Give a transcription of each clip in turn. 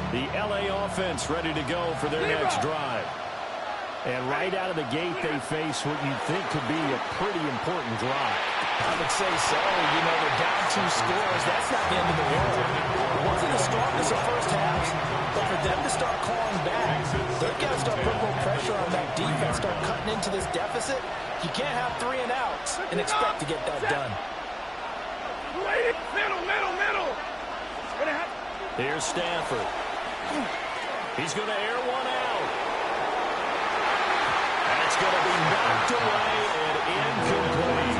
The LA offense ready to go for their next drive. And right out of the gate, they face what you think could be a pretty important drive. I would say so. You know, they're down 2 scores. That's not the end of the world. It wasn't the strongest of first halves, but for them to start clawing back, they've got to start putting more pressure on that defense, start cutting into this deficit. You can't have 3 and outs and expect to get that done. Middle. Here's Stafford. He's going to air one out. That's going to be knocked away and incomplete.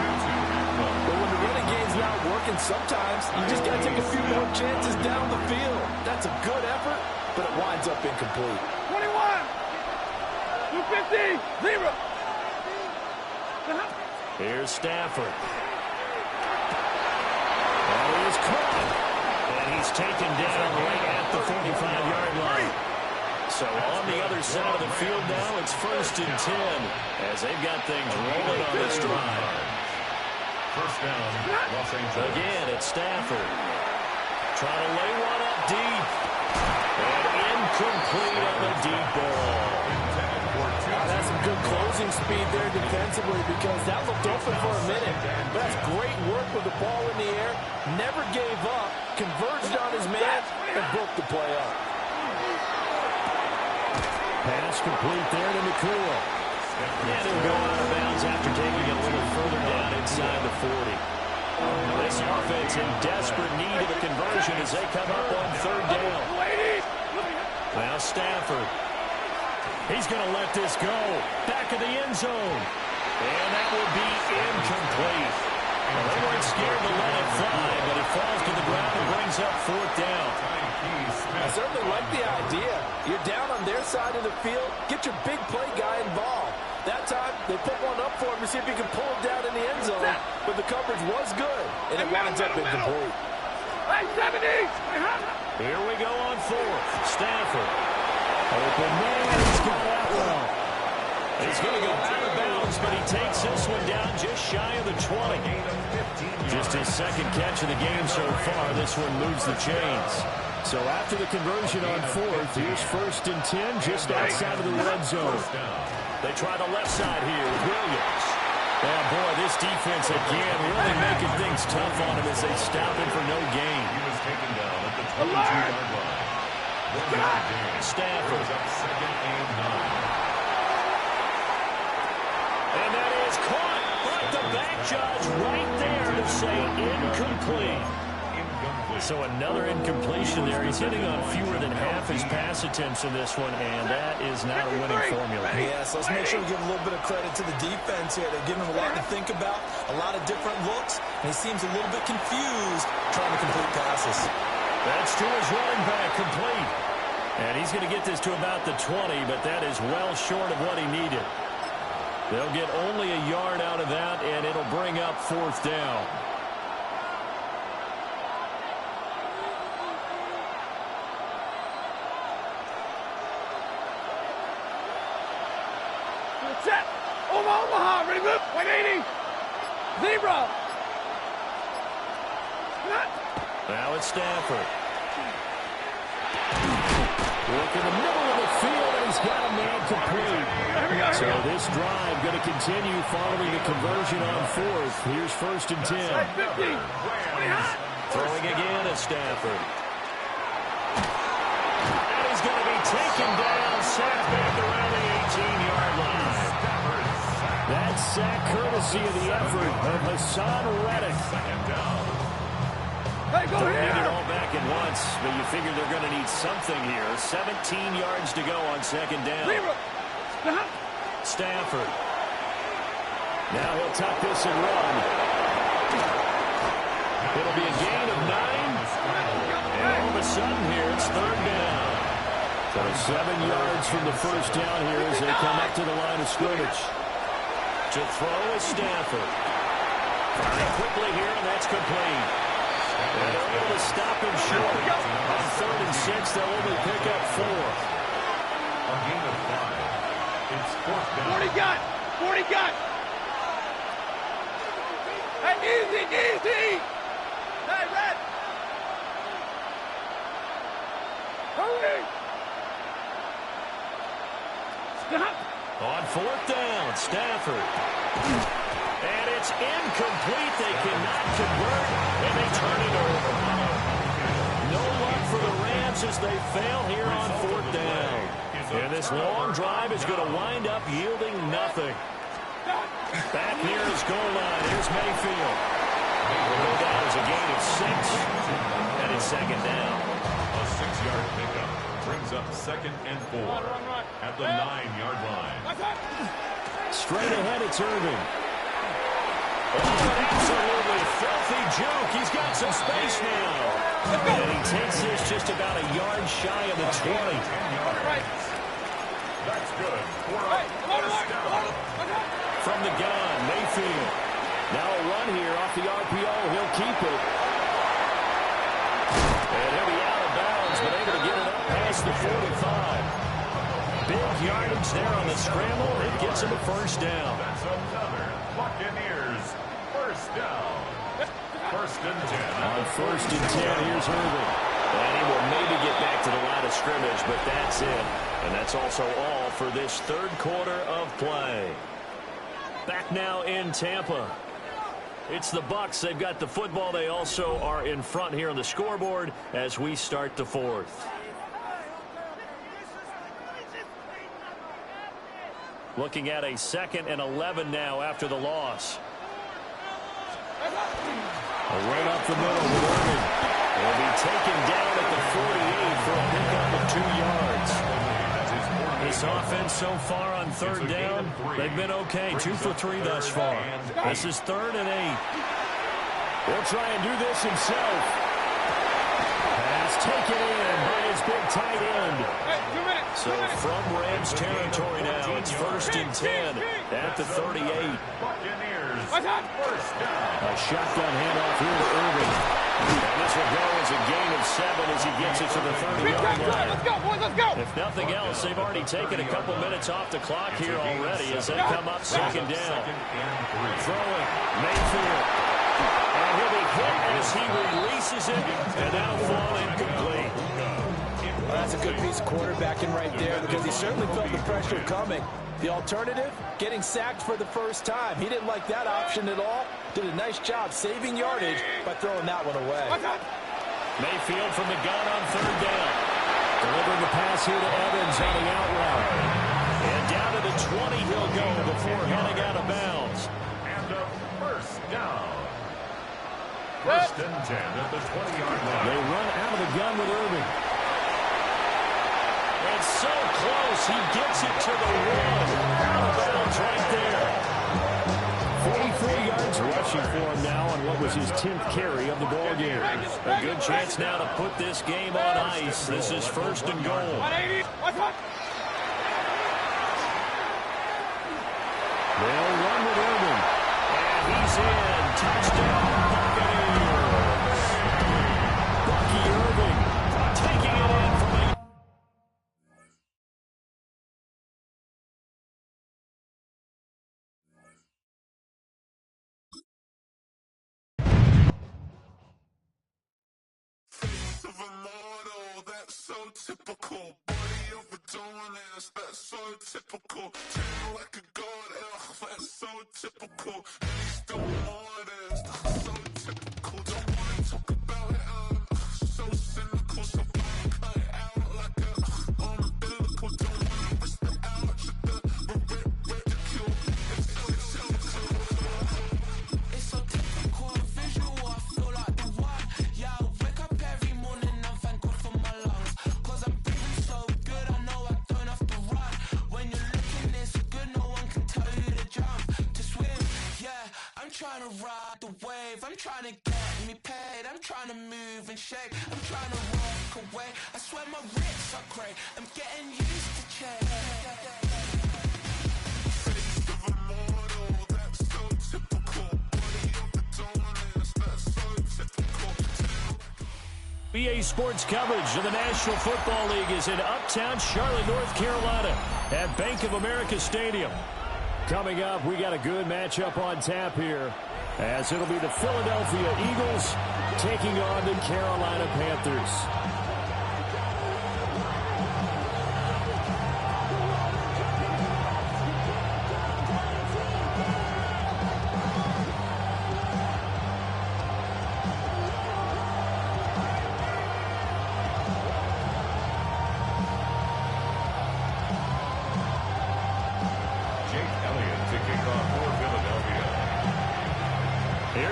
But when the running game's not working, sometimes you just got to take a few more chances down the field. That's a good effort, but it winds up incomplete. 21. 250. 0. Here's Stafford. That is caught. And he's taken down right at the 45-yard line. So on the other side of the field now, it's 1st and 10 as they've got things rolling on this drive. First down, Los Angeles. Again, it's Stafford. Trying to lay one up deep. And incomplete on the deep ball. That's some good closing speed there defensively because that looked open for a minute. But that's great work with the ball in the air. Never gave up, converged on his man, and broke the play up. Pass complete there to McCool. And he'll go out of bounds after taking it a little further down inside the 40. This offense in desperate need of a conversion as they come up on 3rd down. Now Stafford. He's going to let this go. Back of the end zone. And that will be incomplete. Well, they weren't scared to let it fly, but it falls to the ground and brings up 4th down. I certainly like the idea. You're down on their side of the field. Get your big play guy involved. That time, they put one up for him to see if he can pull it down in the end zone. But the coverage was good, and it winds up incomplete. Hey, 70. Here we go on 4th. Stafford. Open man. He's got that well. He's going to go out of bounds, but he takes this one down just shy of the 20. Just his 2nd catch of the game so far. This one moves the chains. So after the conversion on 4th, here's 1st and 10 just outside of the red zone. They try the left side here with Williams. Oh, boy, this defense again really making things tough on him as they stop him for no gain. He was taken down at the 22-yard line. Stafford. Up 2nd and 9. And that is caught. But the back judge right there to say incomplete. So another incompletion there. He's hitting on fewer than half his pass attempts in this one, and that is not a winning formula. Yes, let's make sure we give a little bit of credit to the defense here. They're giving him a lot to think about, a lot of different looks, and he seems a little bit confused trying to complete passes. That's to his running back, complete. And he's going to get this to about the 20, but that is well short of what he needed. They'll get only a yard out of that, and it'll bring up 4th down. Set. Omaha. Ready, move. 180. 0. Now it's Stafford. Look in the middle of the field, and he's got a man complete. So this drive going to continue following the conversion on 4th. Here's 1st and 10. 50. Throwing again at Stafford. And he's going to be taken down, sacked back around the 18-yard line. That sack courtesy of the effort of Hassan Reddick. Hey, go Don't here. need it all back at once, but you figure they're going to need something here. 17 yards to go on 2nd down. 0. Stafford. Now he'll tuck this and run. It'll be a gain of 9. And all of a sudden here, it's 3rd down. So 7 yards from the 1st down here as they come up to the line of scrimmage. To throw is Stafford. Firing quickly here, and that's complete. And they're able to stop him short. On 3rd and 6, they'll only pick up 4. A gain of 5. It's 4th down. 40 gun. 40 gun. Hey, easy. Hey, Red. Hurry. Stop. On fourth down, Stafford. And it's incomplete. They cannot convert, and they turn it over. No luck for the Rams as they fail here on fourth down. And this long drive is going to wind up yielding nothing. Back near his goal line. Here's Mayfield. Will go down as a gain of 6. And it's second down. A 6-yard pickup brings up 2nd and 4 at the 9-yard line. Straight ahead, it's Irving. Oh, an absolutely filthy juke. He's got some space now. And he takes this just about a yard shy of the 20. That's good. First down. From the gun, Mayfield. Now a run here off the RPO. He'll keep it. And he'll be out of bounds, but able to get it up past the 45. Big yardage there on the scramble. It gets him a first down. That's another Buccaneers first down. 1st and 10. On 1st and 10, here's Irving. And he will maybe get back to the line of scrimmage, but that's it. And that's also all for this third quarter of play. Back now in Tampa. It's the Bucs. They've got the football. They also are in front here on the scoreboard as we start the fourth. Looking at a 2nd and 11 now after the loss. Right up the middle with Irving. Will be taken down at the 48 for a pickup of 2 yards. This offense so far on third down, they've been okay. 2 for 3 thus far. This is 3rd and 8. He'll try and do this himself. Pass taken in by his big tight end. So from Rams territory now, it's 1st and 10 at the 38. Buccaneers first down. A shotgun handoff here to Irving. And this will go as a gain of 7 as he gets it to the 30-yard line. Let's go, boys, let's go. If nothing else, they've already taken a couple minutes off the clock here already as they come up 2nd down. 2nd and 3. Throwing, Mayfield. And he'll be hit as he releases it, and that'll fall incomplete. Well, that's a good piece of quarterbacking right there because he certainly felt the pressure coming. The alternative, getting sacked for the first time. He didn't like that option at all. Did a nice job saving yardage by throwing that one away. Mayfield from the gun on 3rd down. Delivering the pass here to Evans on the out route. And down to the 20 he'll go before heading out of bounds. And a first down. 1st and 10 at the 20-yard line. They run out of the gun with Irving. And so close, he gets it to the 1. Out of bounds right there. 44 yards rushing for him now on what was his 10th carry of the ball game. A good chance now to put this game on ice. This is 1st and goal. They'll run with Irving. And he's in. Touchdown, Buccaneers. Bucky Irving taking it in from a... Typical body of a dominance, that's so typical. Treating like a god, that's so typical. And he's still modest, so typical. Don't wanna talk about it, so cynical. So fine, cut it out like a umbilical. Don't wanna risk the ouch of the ridicule. It's so typical. It's so typical, visual, I feel like the one. Yeah, I wake up every morning and thank God for my lungs. I'm trying to ride the wave, I'm trying to get me paid, I'm trying to move and shake, I'm trying to walk away, I swear my wrists are great, I'm getting used to change. Face of a model, that's so typical, body of the dominance, that's so typical. BA Sports coverage of the National Football League is in uptown Charlotte, North Carolina at Bank of America Stadium. Coming up, we got a good matchup on tap here, as it'll be the Philadelphia Eagles taking on the Carolina Panthers.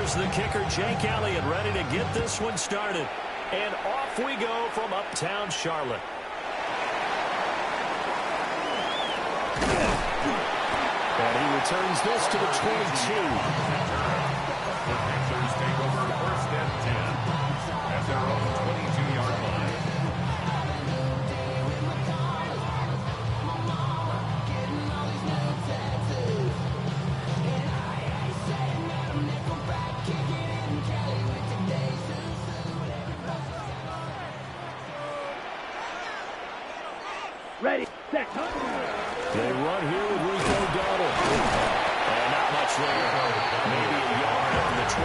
Here's the kicker, Jake Elliott, ready to get this one started. And off we go from uptown Charlotte. And he returns this to the 22. The Panthers take over first and 10 at their own 22-yard line. Ready, set, They run here with Rico Dowdle. And not much there. Maybe a yard up to the 24.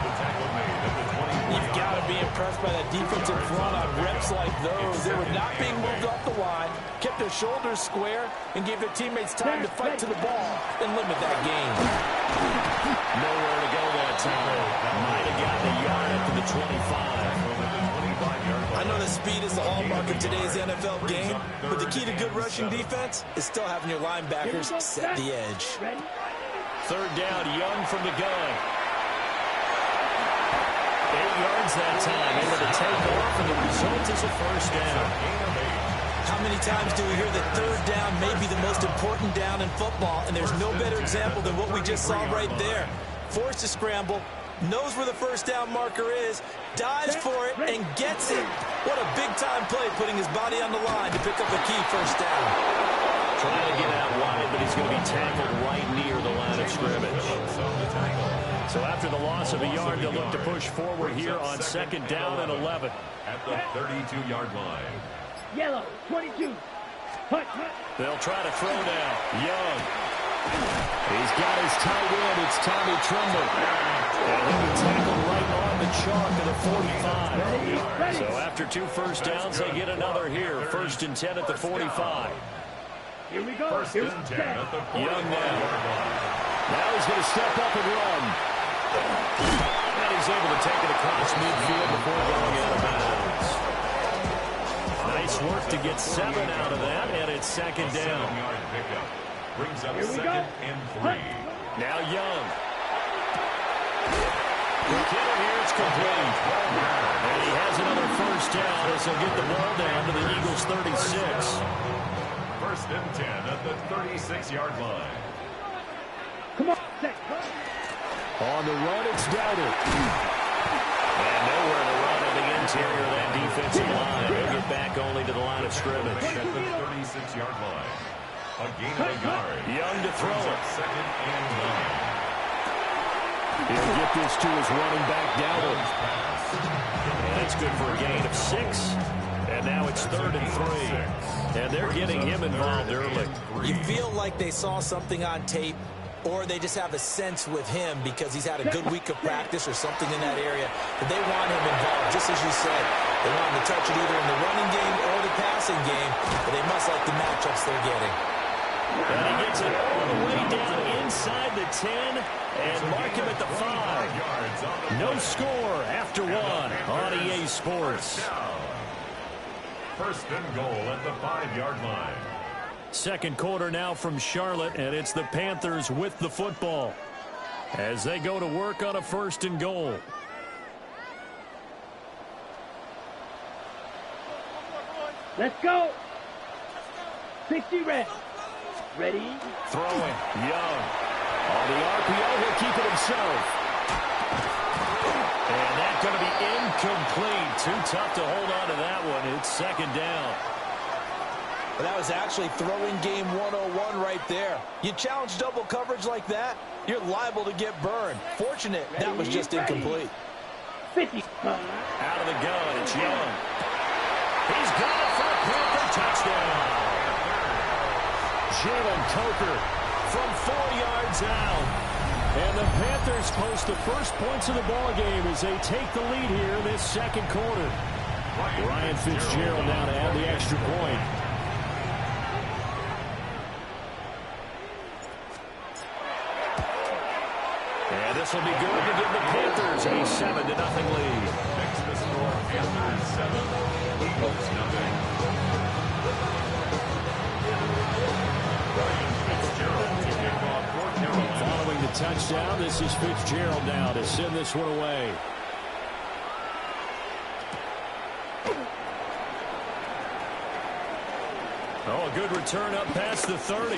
The tackle made at the 21. You've got to be impressed by that defensive front on reps like those. They were not being moved off the line, kept their shoulders square, and gave their teammates time to fight to the ball and limit that gain. Nowhere to go that time. Might have gotten a yard up to the 25. I know that speed is the hallmark of today's NFL game, but the key to good rushing defense is still having your linebackers set the edge. ready, Third down, Young from the gun. 8 yards that time into the takeoff, and the result is a first down. How many times do we hear that third down may be the most important down in football, and there's no better example than what we just saw right there. Forced to scramble, knows where the first down marker is, dives for it, and gets it. What a big-time play, putting his body on the line to pick up a key first down. Trying to get out wide, but he's going to be tackled right near the line of scrimmage. So after the loss of a yard, they'll look to push forward here on second down and 11. At the 32-yard line. yellow, 22, hut, They'll try to throw now. Young. He's got his tight end. It's Tommy Tremble. And he'll be tackled right on the chalk of the 45. So after 2 first downs, they get another here. First and 10 at the 45. here we go, First here's and 10 set, at the Young 45-yard now. line. Now he's going to step up and run. And he's able to take it across midfield before going out of bounds. Nice work to get 7 out of that, and it's second down. 7-yard pickup. Brings up Here we second go. and 3. Now Young. The kicker here, it's complete. And he has another first down as he'll get the ball down to the Eagles' 36. First and 10 at the 36-yard line. come on, set, On the run, it's Dowdle. And nowhere to run on the interior of that defensive line. He'll get back only to the line of scrimmage. At the 36-yard line. A gain of a yard. Young to throw Brings it. up second and 9. He'll get this to his running back, Dowdle. And that's good for a gain of 6. And now it's third and 3. And they're getting him involved early. You feel like they saw something on tape, or they just have a sense with him because he's had a good week of practice or something in that area that they want him involved, just as you said. They want him to touch it either in the running game or the passing game, but they must like the matchups they're getting. And he gets it all the way down inside the 10 and mark him at the 5. No score after 1 on EA Sports. First and goal at the 5-yard line. Second quarter now from Charlotte, and it's the Panthers with the football as they go to work on a first and goal. let's go, 60 red, ready, Throwing, Young. On the RPO, he'll keep it himself. And that's going to be incomplete. Too tough to hold on to that one. It's second down. But that was actually throwing game 101 right there. You challenge double coverage like that, you're liable to get burned. Fortunate that was just incomplete. 50, Out of the gun, it's Young. He's got it for a Panther touchdown. Jalen Coker from 4 yards out. And the Panthers post the first points of the ballgame as they take the lead here in this second quarter. Ryan Fitzgerald now to add the extra point. And this will be good to give the Panthers a 7-0 lead. Next the score, Panthers 7, Eagles 0. Ryan Fitzgerald to kick off for Carolina. Following the touchdown. This is Fitzgerald now to send this one away. Oh, a good return up past the 30.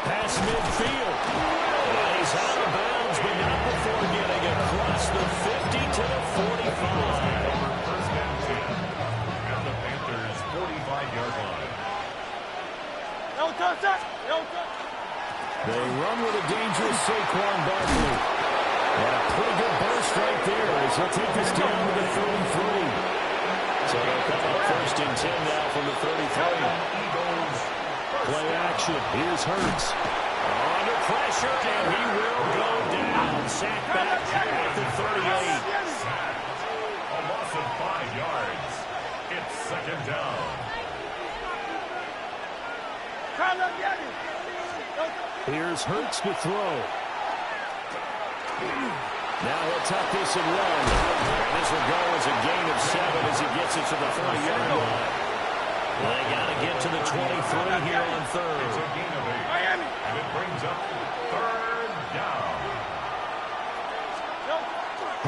Past midfield. And he's out of bounds, but not before getting across the 50 to the 45. First and 10 at the Panthers' 45-yard line. They run with a dangerous Saquon Barkley. And a pretty good burst right there as he'll take this down to the 33. So they'll come up first and 10 now from the 33. Play action. Here's Hurts. Under pressure, and he will go down. Sack back at the 38. A loss of 5 yards. It's second down. Here's Hurts to throw. Now he'll tuck this and run. And this will go as a gain of 7 as he gets it to the 30-yard line. They got to get to the 23 here on third. It's a gain of 8. And it brings up third down.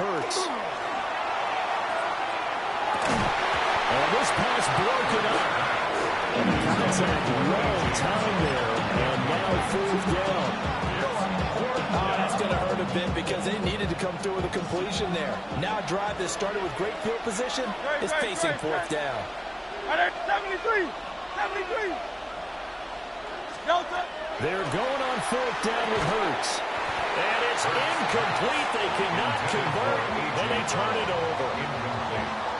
Hurts. And this pass broken up. Contact long time there. And now fourth down. Oh, that's going to hurt a bit because they needed to come through with a completion there. Now a drive that started with great field position is facing fourth down. 73. They're going on fourth down with Hurts. And it's incomplete. They cannot convert. And they turn it over.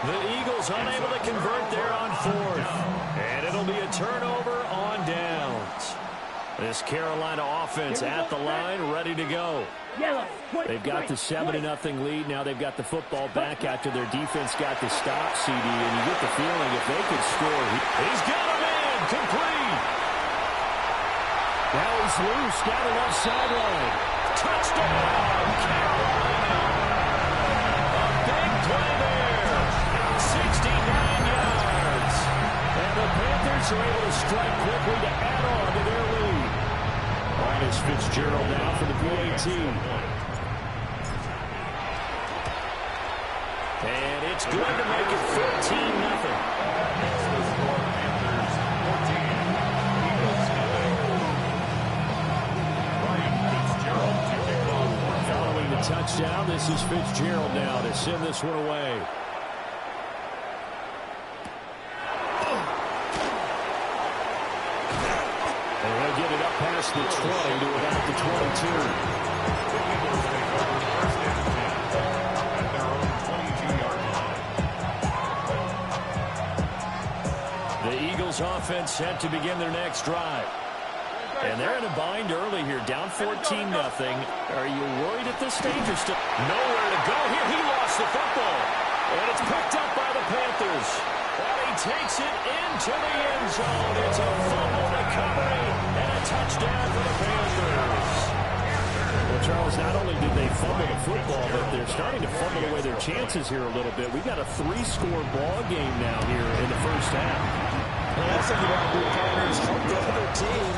The Eagles unable to convert there on fourth. And it'll be a turnover on downs. This Carolina offense at the line, ready to go. They've got the 7-0 lead. Now they've got the football back after their defense got the stop, CD. And you get the feeling if they could score. He's got him in. Complete. Now he's loose. Down the left sideline. Touchdown, Carolina. A big play there. 69 yards. And the Panthers are able to strike quickly to add on to their lead. Minus Fitzgerald now for the PAT. And it's going to make it 14-0. Following the touchdown, this is Fitzgerald now to send this one away. And he'll get it up past the 20 to about the 22. The Eagles offense set to begin their next drive. And they're in a bind early here, down 14-0. Are you worried at this stage or still? Nowhere to go here. He lost the football. And it's picked up by the Panthers. And he takes it into the end zone. It's a fumble recovery and a touchdown for the Panthers. Well, Charles, not only did they fumble the football, but they're starting to fumble away their chances here a little bit. We've got a 3-score ball game now here in the first half. Well, that's something about good partners. Help the other team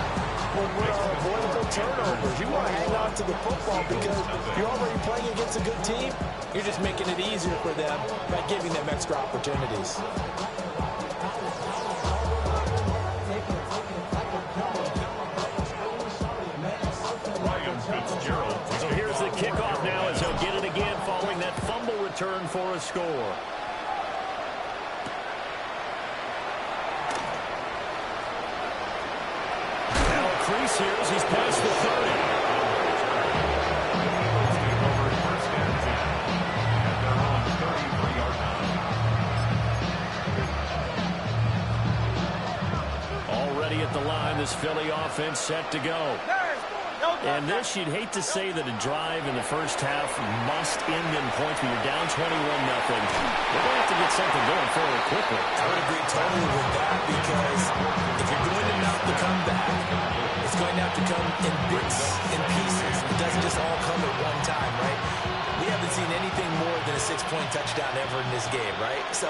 with avoidable turnovers. You want to hang on to the football because you're already playing against a good team. You're just making it easier for them by giving them extra opportunities. So here's the kickoff now as he'll get it again following that fumble return for a score. Crease here as he's past the 30. Already at the line, this Philly offense set to go. And this, you'd hate to say that a drive in the first half must end in points when you're down 21-0. They're going to have to get something going fairly quickly. I would agree totally with that because if you're going to mount the comeback, it's going to have to come in bits and pieces. It doesn't just all come at one time, right? We haven't seen anything more than a 6-point touchdown ever in this game, right? So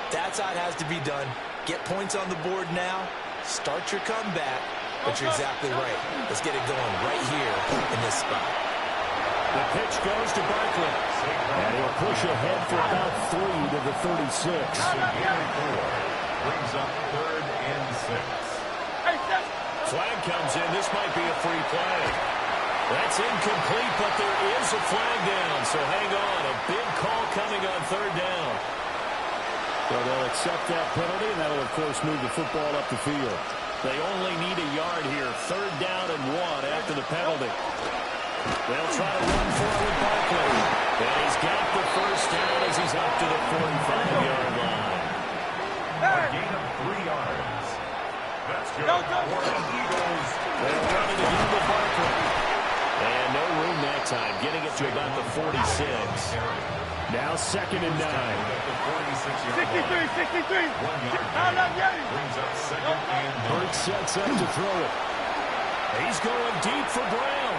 that's how it has to be done. Get points on the board now, start your comeback, But you're exactly right. Let's get it going right here in this spot. The pitch goes to Barkley. And he'll push ahead for about 3 to the 36. Brings up 3rd and 6. Flag comes in. This might be a free play. That's incomplete, but there is a flag down. So hang on. A big call coming on 3rd down. So they'll accept that penalty, and that'll, of course, move the football up the field. They only need a yard here. 3rd down and 1 after the penalty. They'll try to run for it with Barkley. And he's got the first down as he's up to the 45-yard line. A gain of 3 yards. That's good for the Eagles. They'll run it again with Barkley. And no room that time, getting it to about the 46. Now 2nd and 9. 63. 1 yard. Brings up 2nd and 9. Hurts sets up to throw it. He's going deep for Brown.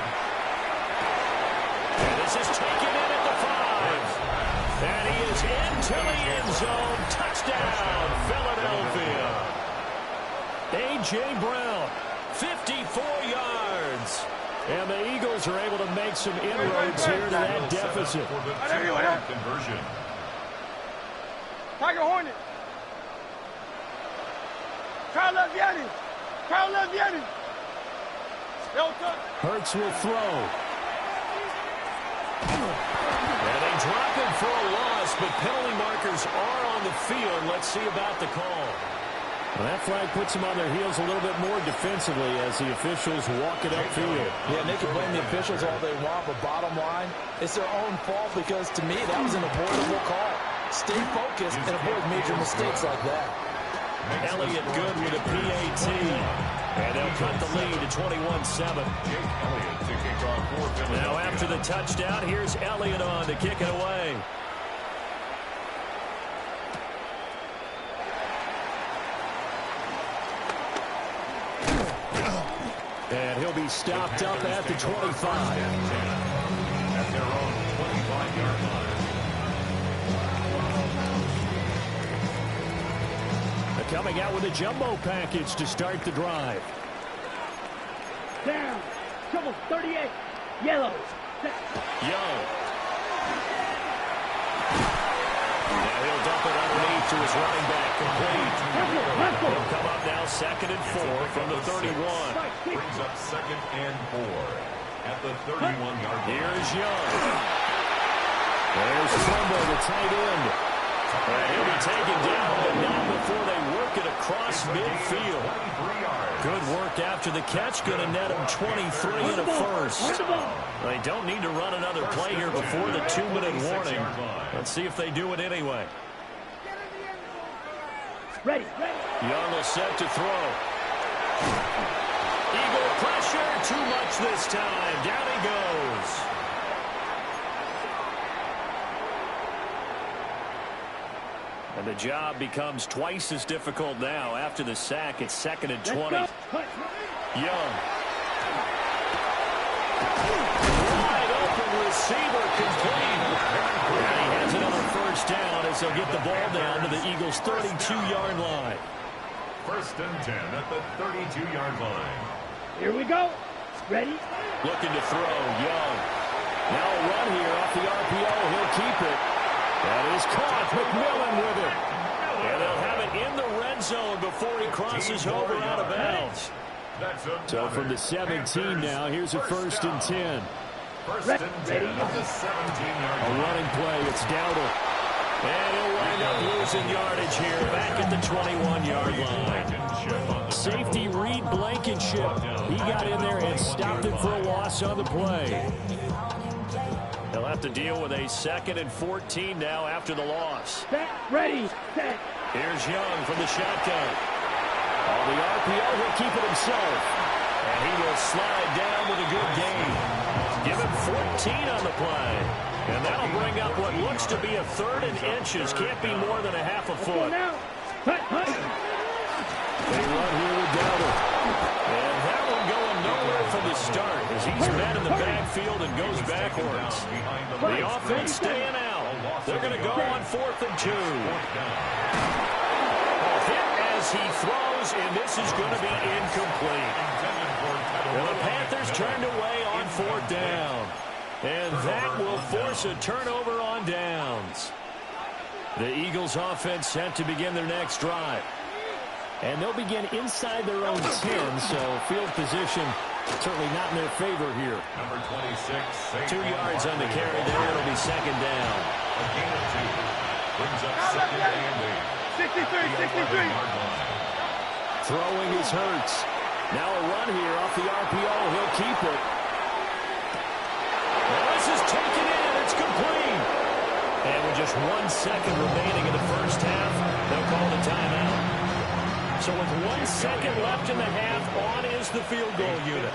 And this is taken in at the 5. And he is into the end zone. Touchdown, Philadelphia. A.J. Brown, 54 yards. And the Eagles are able to make some inroads here to that deficit. For the 2-point conversion. Tiger Hornet. Crowd left Yanni. Hurts will throw. And they drop him for a loss, but penalty markers are on the field. Let's see about the call. Well, that flag puts them on their heels a little bit more defensively as the officials walk it upfield. Yeah, they can blame the officials all they want, but bottom line, it's their own fault because, to me, that was an avoidable call. Stay focused and avoid major mistakes like that. Elliott good with a PAT. And they'll cut the lead to 21-7. Now after the touchdown, here's Elliott on to kick it away. And he'll be stopped up at the 25. At their own 25-yard line. They're coming out with a jumbo package to start the drive. Down. Trouble 38. Yellow. Set. Young. Now he'll dump it underneath to his running back. Complete. He'll come up now 2nd and 4 from the 31. Brings up 2nd and 4 at the 31-yard line. Here's Young. There's Trumbo, the tight end. And he'll be taken down, but not before they work it across midfield. Good work after the catch. Going to net him 23 and a first. They don't need to run another play here before the 2-minute warning. Let's see if they do it anyway. Ready. Young will set to throw. Eagle pressure. Too much this time. Down he goes. And the job becomes twice as difficult now. After the sack, it's 2nd and 20. Young. Wide open receiver complete. And he has another first down as they'll get the ball down to the Eagles' 32-yard line. 1st and 10 at the 32-yard line. Here we go. Ready. Looking to throw. Young. Now a run here off the RPO. He'll keep it. That is caught. McMillan with it. And they'll have it in the red zone before he crosses over out of bounds. So from the 17 now, here's a 1st and 10. 1st and 10 at the 17-yard line. A running play. It's Dowdle. And he'll wind up losing yardage here back at the 21-yard line. Safety Reed Blankenship. He got in there and stopped him for a loss on the play. They'll have to deal with a 2nd and 14 now after the loss. Set. Ready. Set. Here's Young from the shotgun. On the RPO, he'll keep it himself. And he will slide down with a good gain. Give him 14 on the play. And that'll bring up what looks to be a 3rd and inches. Can't be more than a half a foot. They run here with Dowdle. And that one going nowhere from the start as he's met in the backfield and goes backwards. The offense staying out. They're going to go on 4th and 2. Hit as as he throws, and this is going to be incomplete. Well, the Panthers turned away on 4th down. And that will force a turnover on downs. The Eagles offense set to begin their next drive. And they'll begin inside their own 10, so field position certainly not in their favor here. Number 26. 2 yards on the carry there. It'll be 2nd down. A gain of 2. Brings up 2nd and 63. Throwing is Hurts. Now a run here off the RPO. He'll keep it. Well, this is taken in. It's complete. And with just 1 second remaining in the first half, they'll call the timeout. So with 1 second left in the half, on is the field goal unit.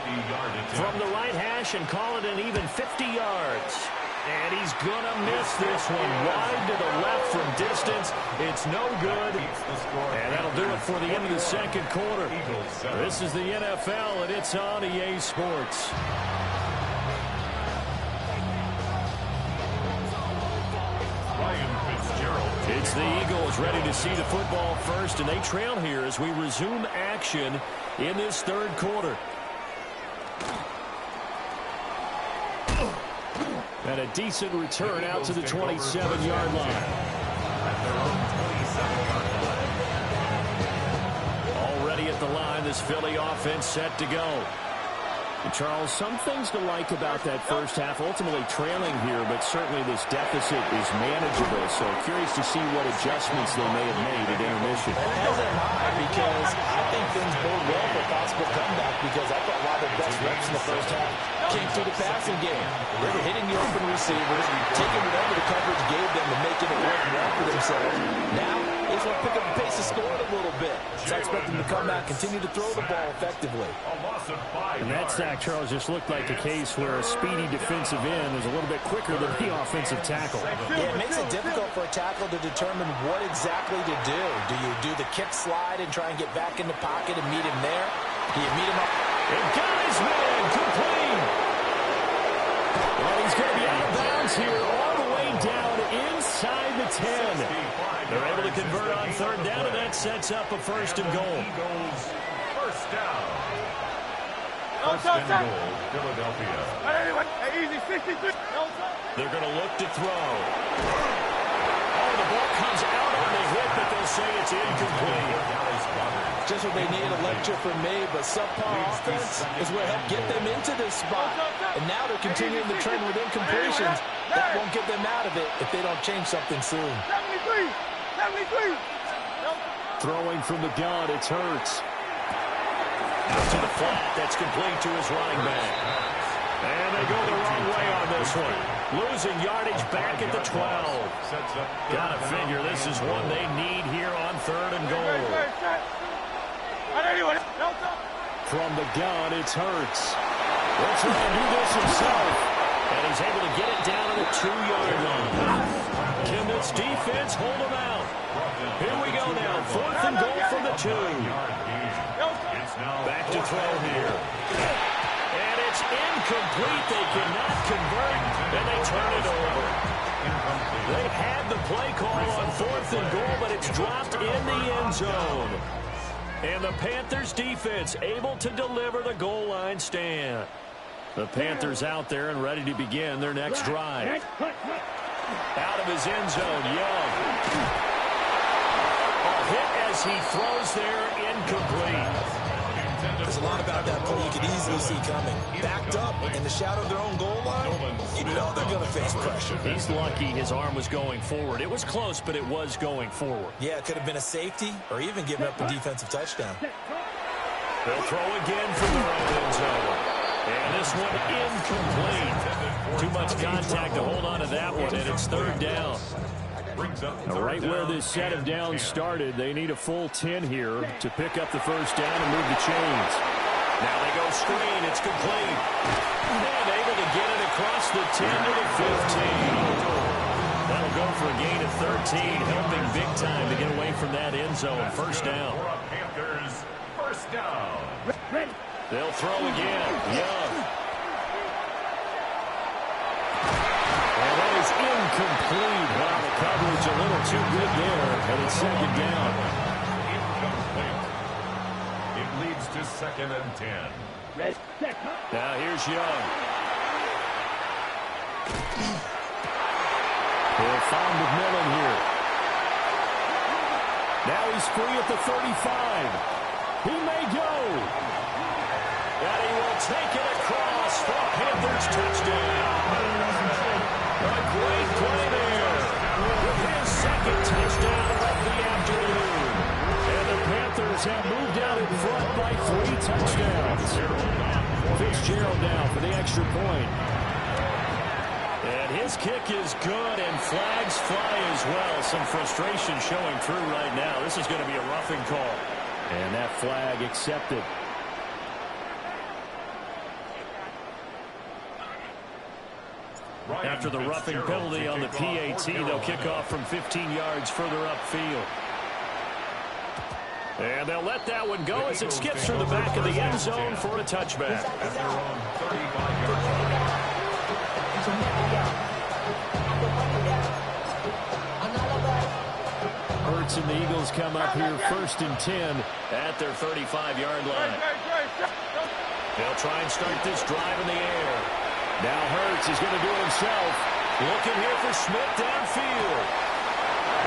From the right hash and call it an even 50 yards. And he's going to miss this one wide to the left from distance. It's no good. And that'll do it for the end of the second quarter. This is the NFL, and it's on EA Sports. It's the Eagles ready to see the football first, and they trail here as we resume action in this third quarter. And a decent return out to the 27-yard line. Already at the line, this Philly offense set to go. And Charles, some things to like about that first half, ultimately trailing here, but certainly this deficit is manageable. So curious to see what adjustments they may have made at intermission. As am I, because I think things bode well for a possible comeback, because I thought a lot of their best reps in the first half came through the passing game. They were hitting the open receivers, taking whatever the coverage gave them and making it work well for themselves. Now, they just want to pick up the pace of scoring a little bit. So I expect them to come back, continue to throw the ball effectively. And that sack, Charles, just looked like a case where a speedy defensive end is a little bit quicker than the offensive tackle. Yeah, it makes it difficult for a tackle to determine what exactly to do. Do you do the kick slide and try and get back in the pocket and meet him there? Do you meet him up? And got his man complete. And he's going to be out of bounds here all the way down inside the 10. They're able to convert on 3rd down, and that sets up a 1st and goal. First down. First and goal, Philadelphia. Easy, 63. They're going to look to throw. Oh, the ball comes out on the hit, but they'll say it's incomplete. Just what they need, a lecture from me, but subpar offense is what helped get them into this spot. And now they're continuing the trend with incompletions. That won't get them out of it if they don't change something soon. 73. Throwing from the gun, it's Hurts. Out to the flat, that's complete to his running back. And they go the wrong way on this one. Losing yardage back at the 12. Gotta figure this is one they need here on 3rd and goal. From the gun, it's Hurts. Let's try and do this himself. And he's able to get it down to the 2-yard line. Can this defense hold him out? Here we go now. 4th and goal from the 2. Back to throw here. And it's incomplete. They cannot convert, and they turn it over. They had the play call on 4th and goal, but it's dropped in the end zone. And the Panthers defense able to deliver the goal line stand. The Panthers out there and ready to begin their next drive. Out of his end zone, Young. A hit as he throws there, incomplete. There's a lot about that play you could easily see coming. Backed up in the shadow of their own goal line, you know they're going to face pressure. He's lucky his arm was going forward. It was close, but it was going forward. Yeah, it could have been a safety or even giving up a defensive touchdown. They'll throw again from their own end zone. And this one incomplete. Too much contact to hold on to that one, and it's 3rd down. Right where this set of downs started, they need a full 10 here to pick up the 1st down and move the chains. Now they go screen. It's complete. And able to get it across the 10 to the 15. That'll go for a gain of 13, helping big time to get away from that end zone. 1st down. Panthers, 1st down. They'll throw again. Young. And that is incomplete. Wow, the coverage a little too good there, and it's 2nd down. incomplete. It leads to 2nd and 10. Red, set, Now here's Young. He'll find McMillan here. Now he's free at the 35. He may go. And he will take it across for a Panthers touchdown. A great play there. With his 2nd touchdown of the afternoon. And the Panthers have moved out in front by 3 touchdowns. Fitzgerald now for the extra point. And his kick is good, and flags fly as well. Some frustration showing through right now. This is going to be a roughing call. And that flag accepted. After the roughing penalty on the PAT, they'll kick off from 15 yards further upfield. And they'll let that one go as it skips through the back of the end zone for a touchback. At their own 35-yard line. Hurts and the Eagles come up here 1st and 10 at their 35-yard line. They'll try and start this drive in the air. Now Hurts is going to do it himself. Looking here for Smith downfield.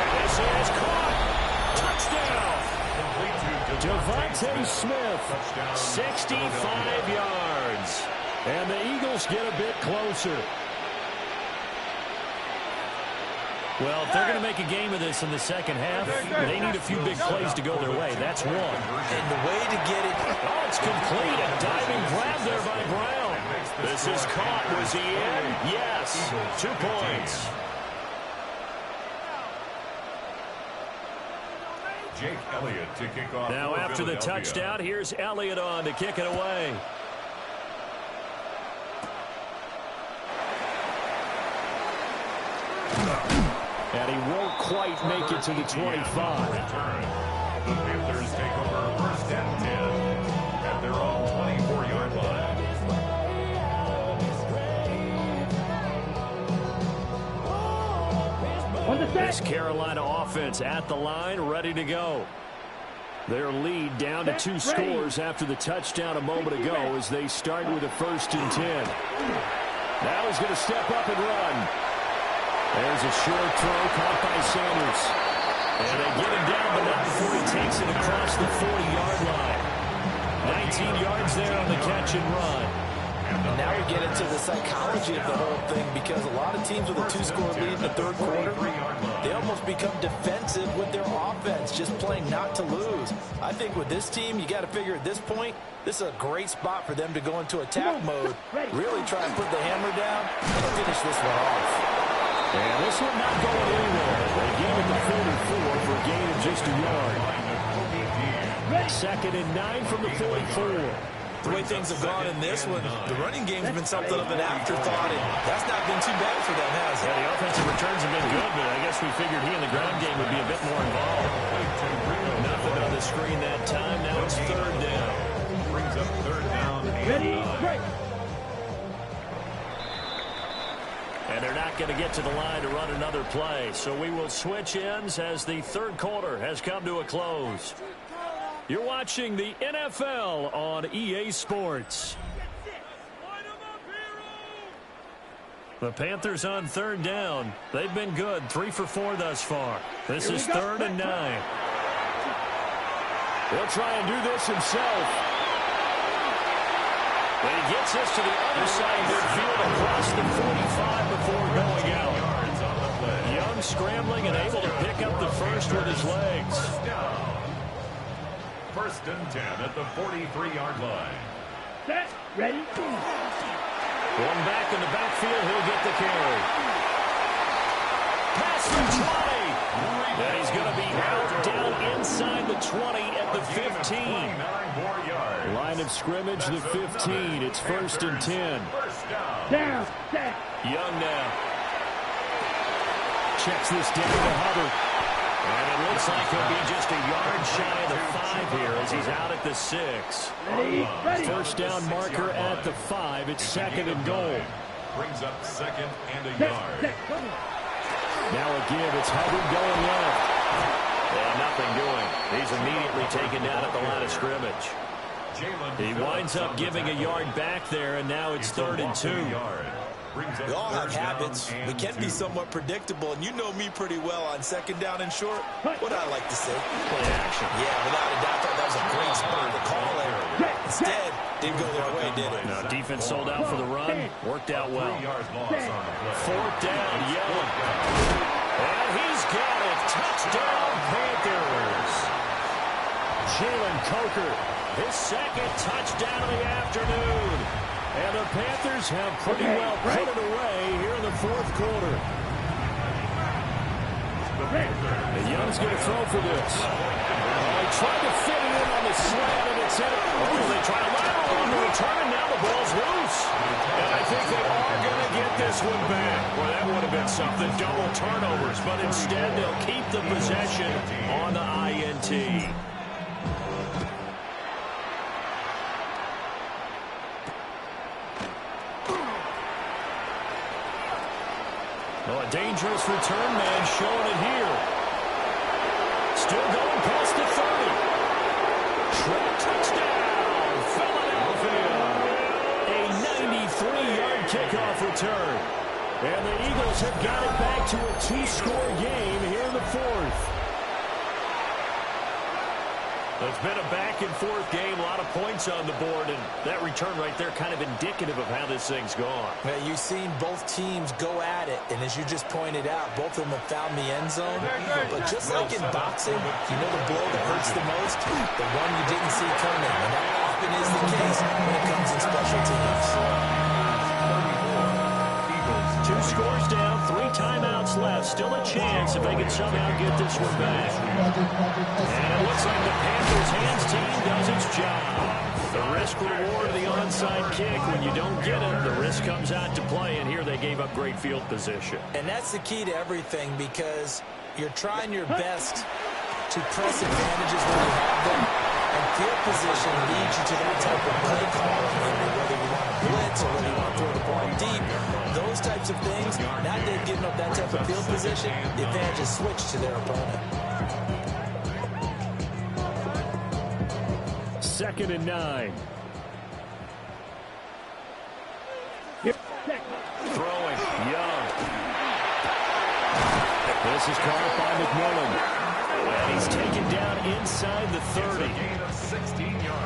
And this is caught. Touchdown. Devontae Smith, 65 yards. And the Eagles get a bit closer. Well, if they're going to make a game of this in the second half, they need a few big plays to go their way. That's one. And the way to get it... Oh, it's complete. A diving grab there by Brown. This is caught. Was he in? Yes. 2 points. Jake Elliott to kick off. Now after the touchdown, here's Elliott on to kick it away. And he won't quite make it to the 25. The Panthers take over 1st and 10 at their own 24-yard line. This Carolina offense at the line, ready to go. Their lead down to 2 scores after the touchdown a moment ago as they start with a 1st and 10. Now he's going to step up and run. There's a short throw caught by Sanders. And they get him down, but not before he takes it across the 40-yard line. 19 yards there on the catch and run. And now we get into the psychology of the whole thing, because a lot of teams with a 2-score lead in the 3rd quarter, they almost become defensive with their offense, just playing not to lose. I think with this team, you got to figure at this point, this is a great spot for them to go into attack mode, really try and put the hammer down and finish this one off. And this one not going anywhere. They gave it the 44 for a gain of just a yard. 2nd and 9 from the 44. The way things have gone in this one, the running game's been something of an afterthought, and that's not been too bad for them, has it? Yeah, the offensive returns have been good, but I guess we figured he in the ground game would be a bit more involved. Nothing on the screen that time. Now it's 3rd down. Brings up 3rd down. ready, break. And they're not going to get to the line to run another play. So we will switch ends as the 3rd quarter has come to a close. You're watching the NFL on EA Sports. The Panthers on 3rd down. They've been good, 3 for 4 thus far. This is 3rd and 9. He'll try and do this himself. But he gets this to the other side of midfield across the 45 before going out. Young scrambling and able to pick up the first with his legs. 1st and 10 at the 43-yard line. Set, ready. Going back in the backfield, he'll get the carry. Pass the 20. And he's going to be out down inside the 20 at the 15. Line of scrimmage, the 15. It's 1st and 10. Down, set. Young now. Checks this down to Hubbard. And it looks like he'll be just a yard shy of the 5 here as he's out at the 6. Ready, ready. 1st down marker at the 5. It's 2nd and goal. Brings up 2nd and a Set, yard. set, come on. Now a give. It's Hubbard going left. And nothing doing. He's immediately taken down at the line of scrimmage. He winds up giving a yard back there, and now it's 3rd and 2. We all have habits. We can be somewhat predictable, and you know me pretty well on 2nd down and short. What I like to say? Play action. Yeah, without a doubt, that was a great spot to call it. Instead, didn't go their way, did it? No, defense sold out for the run. Worked out well. 4th down, Young. And he's got it. Touchdown, Panthers. Jalen Coker, his 2nd touchdown of the afternoon. And the Panthers have pretty well put it away here in the 4th quarter. And Young's going to throw for this. They tried to fit it in on the slant, and it's in. Oh, they try to lateral on the return, and now the ball's loose. And I think they are going to get this one back. Boy, that would have been something. Double turnovers, but instead they'll keep the possession on the INT. Well, a dangerous return man showing it here. Still going past the 30. Trap touchdown, Philadelphia. A 93-yard kickoff return. And the Eagles have got it back to a 2-score game here in the 4th. It's been a back-and-forth game, a lot of points on the board, and that return right there kind of indicative of how this thing's gone. Well, you've seen both teams go at it, and as you just pointed out, both of them have found the end zone. But just like in boxing, you know the blow that hurts the most? The one you didn't see coming, and that often is the case when it comes in special teams. 2 scores down, 3 timeouts left. Still a chance if they can somehow get this one back. And it looks like the Panthers hands team does its job. The risk reward of the onside kick. When you don't get it, the risk comes out to play, and here they gave up great field position. And that's the key to everything, because you're trying your best to press advantages when you have them, and field position leads you to that type of play call, whether you want to blitz or whether you want to throw the ball deep. Those types of things, now they've given up that type of field position, the advantage is switched to their opponent. 2nd and 9. Throwing, Young. This is caught by McMillan. And he's taken down inside the 30.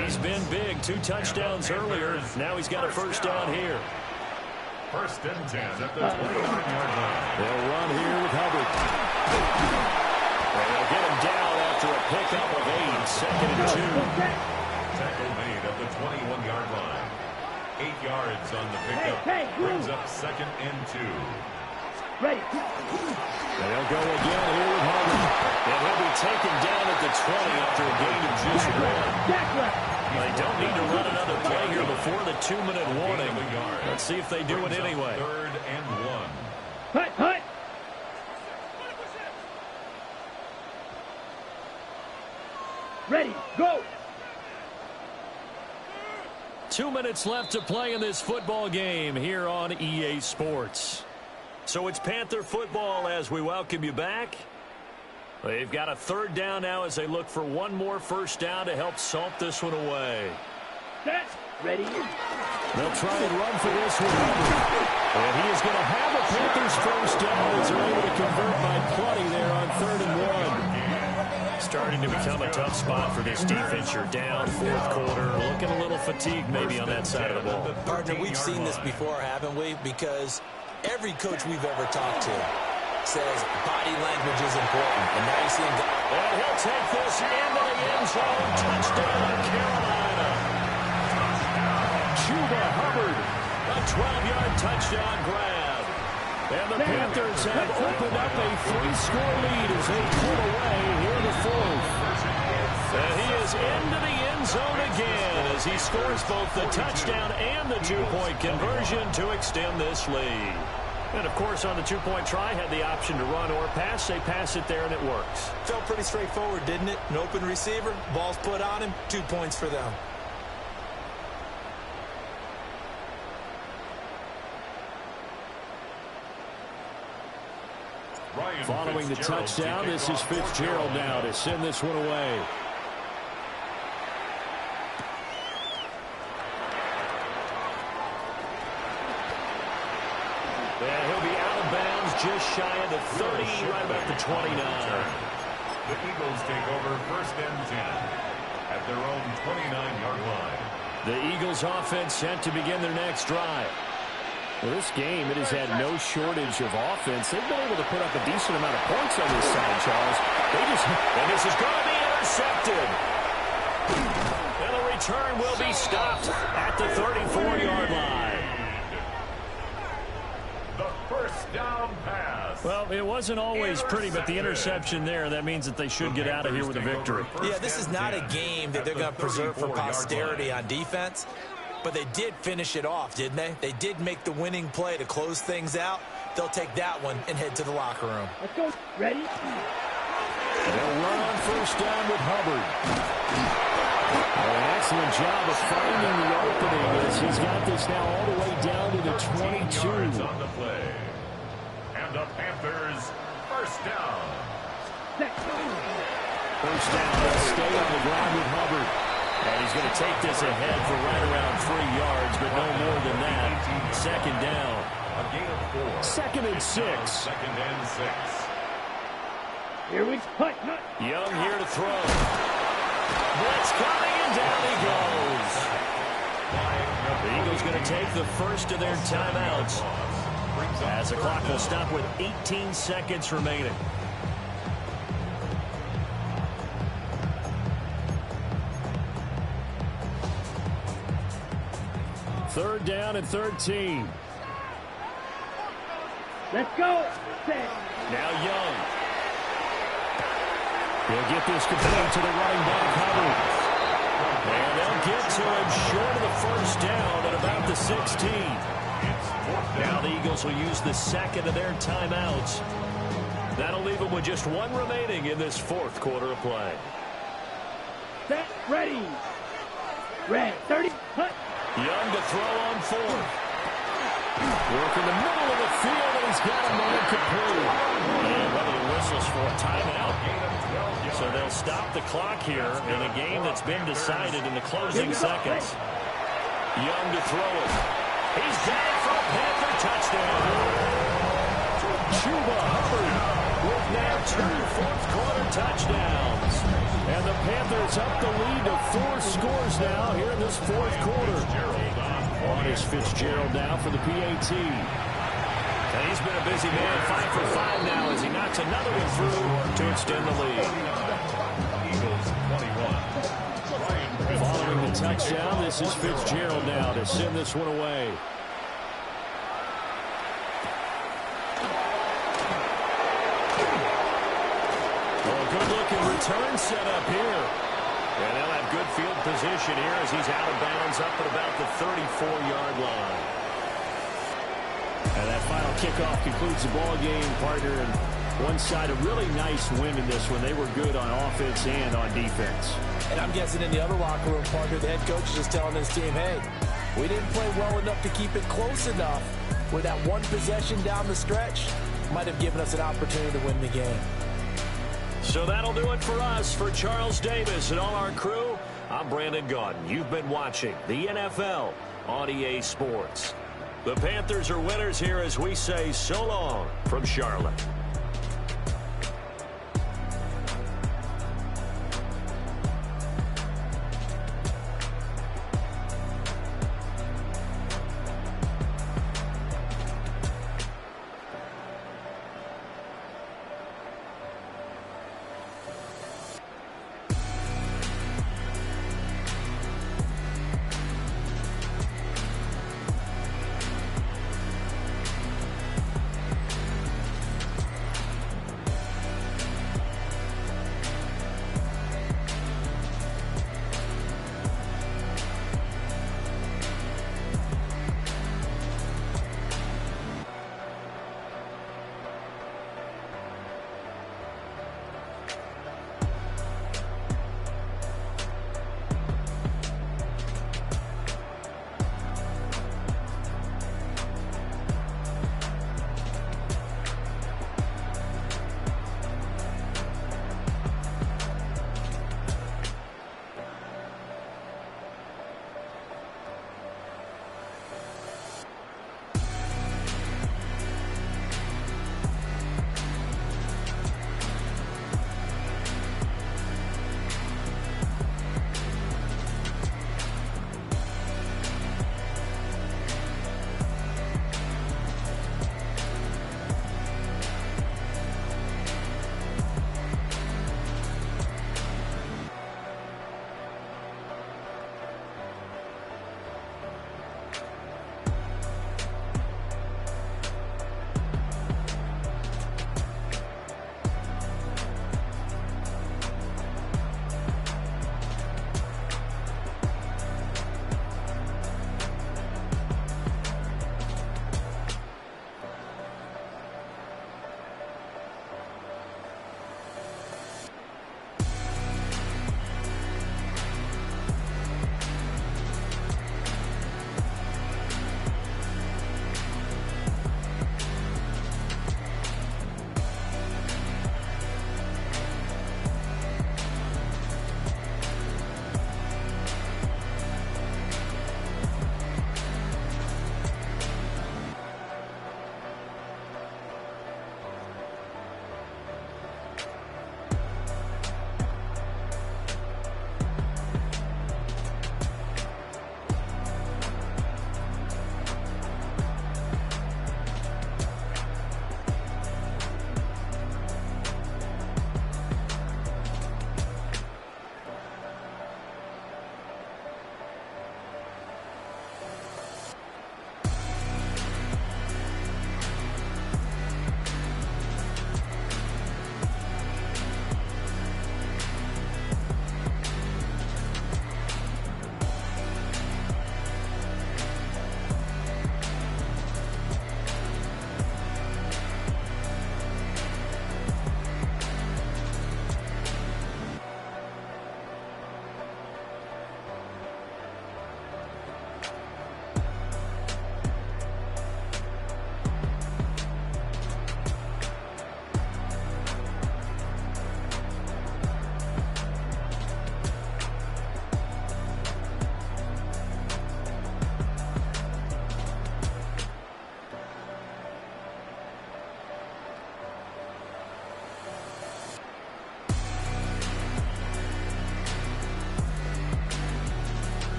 He's been big. 2 touchdowns earlier. Now he's got a 1st down here. 1st and 10 at the 29-yard line. They'll run here with Hubbard. And they'll get him down after a pickup of 8. 2nd and 2. Tackle made at the 21-yard line. 8 yards on the pickup. Brings up 2nd and 2. Ready. And they'll go again here with Hubbard. And he'll be taken down at the 20 after a gain of just 1. They don't need to run another play here before the 2-minute warning. Let's see if they do it anyway. 3rd and 1. Hut, hut. Ready, go. 2 minutes left to play in this football game here on EA Sports. So it's Panther football as we welcome you back. They've got a 3rd down now as they look for one more 1st down to help salt this one away. Set. Ready. They'll try and run for this one. And he is going to have a Panthers 1st down as they're able to convert by plenty there on 3rd and 1. Starting to become a tough spot for this defense. You're down 4th quarter. Looking a little fatigued maybe on that side of the ball. Partner, we've seen this before, haven't we? Because every coach we've ever talked to says body language is important. And now you see him go. And he'll take this into the end zone. Touchdown, Carolina. Chuba Hubbard, a 12-yard touchdown grab. And the Panthers have opened up a 3-score lead as they pull away here in the 4th. And he is into the end zone again as he scores both the touchdown and the 2-point conversion to extend this lead. And, of course, on the 2-point try, had the option to run or pass. They pass it there, and it works. Felt pretty straightforward, didn't it? An open receiver, ball's put on him, 2 points for them. Following the touchdown, this is Fitzgerald now to send this one away. just shy of the 30, right about the 29. The Eagles take over 1st and 10 at their own 29-yard line. The Eagles offense set to begin their next drive. Well, this game, it has had no shortage of offense. They've been able to put up a decent amount of points on this side, Charles. And this is going to be intercepted. And the return will be stopped at the 34-yard line. The first down pass. Well, it wasn't always pretty, but the interception there, that means that they should get out of here with a victory. Yeah, this is not a game that they're going to preserve for posterity on defense. But they did finish it off, didn't they? They did make the winning play to close things out. They'll take that one and head to the locker room. Let's go. Ready? They'll run on first down with Hubbard. An excellent job of finding the opening as he's got this now all the way down to the 22. On the play. And the Panthers, first down. First down, they'll stay on the ground with Hubbard. And he's going to take this ahead for right around 3 yards, but no more than that. Second down. A gain of 4. Second and 6. Second and 6. Here we go. Young here to throw. Blitz coming, and down he goes. The Eagles going to take the first of their timeouts as the clock will stop with 18 seconds remaining. Third down and 13. Let's go. Set. Now Young. He'll get this complete to the running back, Hubbard. And they'll get to him short of the first down at about the 16. Now the Eagles will use the second of their timeouts. That'll leave them with just one remaining in this fourth quarter of play. Set. Ready. Red. 30. Hut. Young to throw on fourth. Work in the middle of the field, and he's got a man complete. And one of the whistles for a timeout. So they'll stop the clock here in a game that's been decided in the closing seconds. Young to throw it. He's got it for a Panther touchdown. Chuba Hubbard with now 2 fourth-quarter touchdowns. And the Panthers up the lead to 4 scores now here in this fourth quarter. On is Fitzgerald now for the PAT. And he's been a busy man, 5 for 5 now as he knocks another one through to extend the lead. Eagles 21. Following the touchdown, this is Fitzgerald now to send this one away. Good-looking return set up here. And they'll have good field position here as he's out of bounds up at about the 34-yard line. And that final kickoff concludes the ball game, partner. And one side, a really nice win in this one. They were good on offense and on defense. And I'm guessing in the other locker room, partner, the head coach is just telling his team, hey, we didn't play well enough to keep it close enough where that one possession down the stretch might have given us an opportunity to win the game. So that'll do it for us. For Charles Davis and all our crew, I'm Brandon Gaudin. You've been watching the NFL on EA Sports. The Panthers are winners here as we say so long from Charlotte.